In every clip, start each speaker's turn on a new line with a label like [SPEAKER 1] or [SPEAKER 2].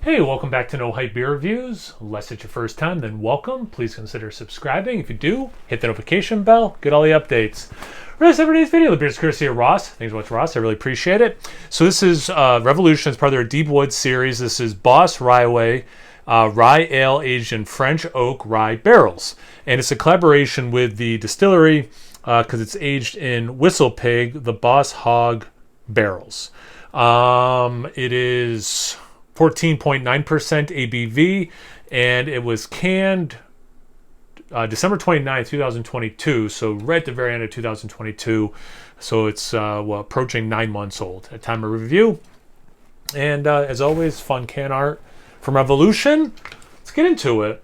[SPEAKER 1] Hey, welcome back to No Hype Beer Reviews. Unless it's your first time, then welcome. Please consider subscribing. If you do, hit the notification bell, get all the updates. Rest of today's video, the beer's courtesy of Ross. Thanks so much, Ross. I really appreciate it. So this is Revolution. It's part of their Deep Woods series. This is Boss Ryeway Rye Ale aged in French oak rye barrels. And it's a collaboration with the distillery because it's aged in Whistlepig, the Boss Hog barrels. It is 14.9% ABV, and it was canned December 29th, 2022, so right at the very end of 2022. So it's approaching 9 months old at time of review. And as always, fun can art from Revolution. Let's get into it.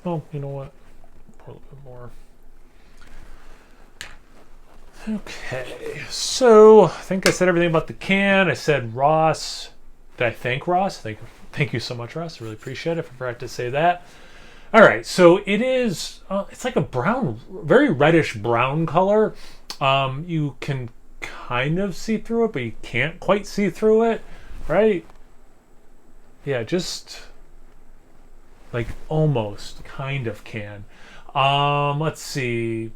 [SPEAKER 1] Oh, you know what? Pour a little bit more. Okay, so I think I said everything about the can. I said Ross. Did I thank Ross? Thank you so much, Ross. I really appreciate it. I forgot to say that. All right, so it is. It's like a brown, very reddish brown color. You can kind of see through it, but you can't quite see through it, right? Yeah, just like almost kind of can. Let's see.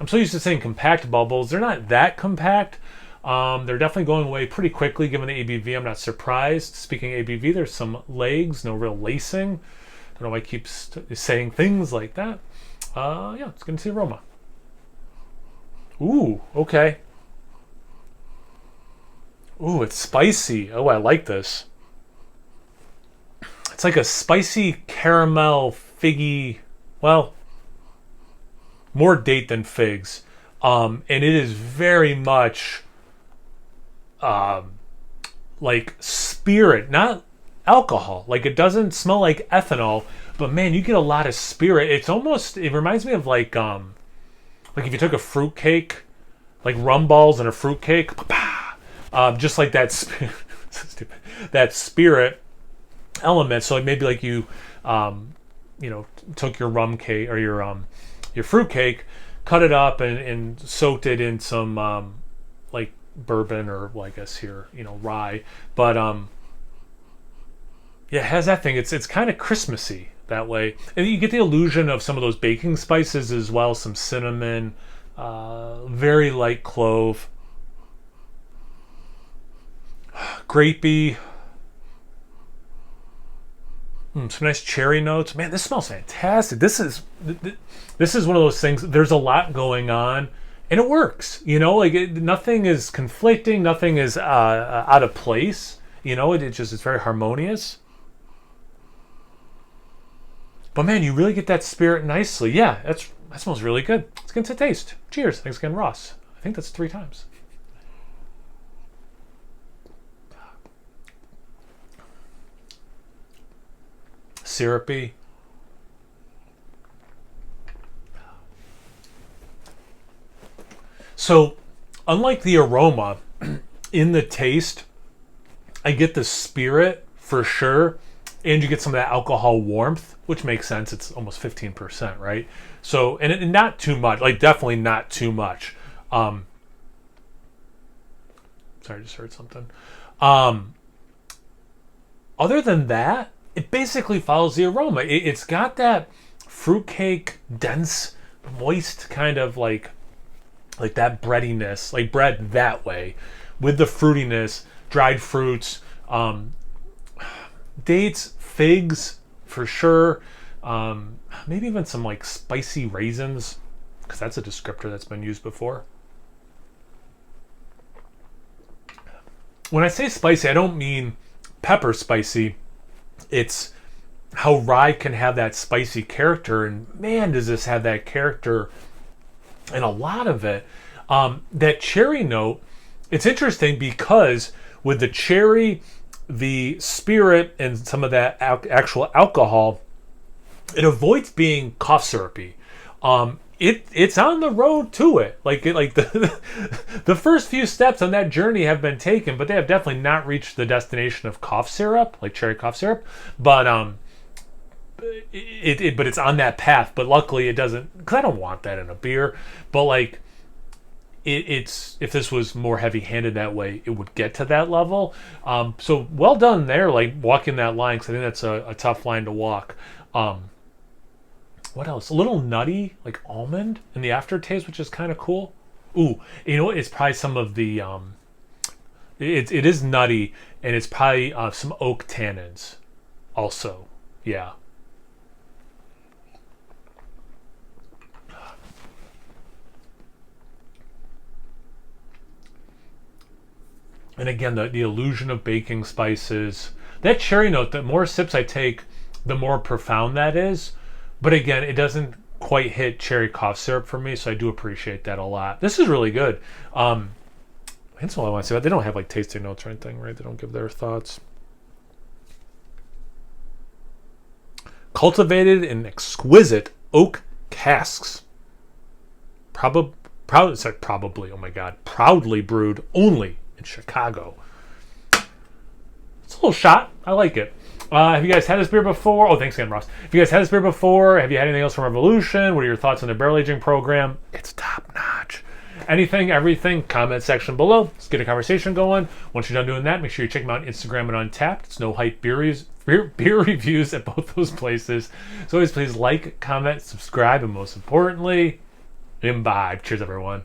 [SPEAKER 1] I'm so used to saying compact bubbles. They're not that compact. They're definitely going away pretty quickly given the ABV. I'm not surprised. Speaking of ABV, there's some legs, no real lacing. I don't know why I keep saying things like that. Yeah, let's get into the aroma. Ooh, okay. Ooh, it's spicy. Oh, I like this. It's like a spicy caramel figgy, well, more date than figs, and it is very much like spirit, not alcohol. Like it doesn't smell like ethanol, but man, you get a lot of spirit. It reminds me of like if you took a fruit cake, like rum balls and a fruit cake, just like that that spirit element. So maybe like you took your rum cake or your fruit cake, cut it up and soaked it in some like bourbon or, well, I guess here, rye. But yeah, it has that thing. It's kind of Christmassy that way. And you get the illusion of some of those baking spices as well, some cinnamon, very light clove, grapey, some nice cherry notes. Man, this smells fantastic. This is one of those things. There's a lot going on, and it works. Nothing is conflicting. Nothing is out of place. It's very harmonious. But man, you really get that spirit nicely. Yeah, that smells really good. Let's get into taste. Cheers. Thanks again, Ross. I think that's 3 times. Syrupy. So, unlike the aroma, in the taste, I get the spirit for sure, and you get some of that alcohol warmth, which makes sense. It's almost 15%, right? So, and not too much, like definitely not too much. Sorry, I just heard something. Other than that, it basically follows the aroma. It's got that fruitcake, dense, moist kind of like that breadiness, like bread that way, with the fruitiness, dried fruits, dates, figs for sure, maybe even some like spicy raisins, because that's a descriptor that's been used before. When I say spicy, I don't mean pepper spicy. It's how rye can have that spicy character, and man, does this have that character, and a lot of it. That cherry note, it's interesting because with the cherry, the spirit, and some of that actual alcohol, it avoids being cough syrupy. It's on the road to it. Like the first few steps on that journey have been taken, but they have definitely not reached the destination of cough syrup, like cherry cough syrup. But but it's on that path. But luckily it doesn't, because I don't want that in a beer. But like, it's if this was more heavy-handed that way, it would get to that level. So well done there, like walking that line, because I think that's a tough line to walk. What else? A little nutty, like almond in the aftertaste, which is kind of cool. Ooh, you know what? It's probably some of the it is nutty, and it's probably some oak tannins also. Yeah. And again, the illusion of baking spices. That cherry note, the more sips I take, the more profound that is. But again, it doesn't quite hit cherry cough syrup for me, so I do appreciate that a lot. This is really good. That's all I want to say about it. They don't have like tasting notes or anything, right? They don't give their thoughts. Cultivated in exquisite oak casks. Probably, oh my God, proudly brewed only in Chicago. It's a little shot. I like it. Have you guys had this beer before? Oh, thanks again, Ross. Have you guys had this beer before? Have you had anything else from Revolution? What are your thoughts on the barrel aging program? It's top notch. Anything, everything, comment section below. Let's get a conversation going. Once you're done doing that, make sure you check them out on Instagram and Untappd. It's No Hype Beer Reviews at both those places. So always, please like, comment, subscribe, and most importantly, imbibe. Cheers, everyone.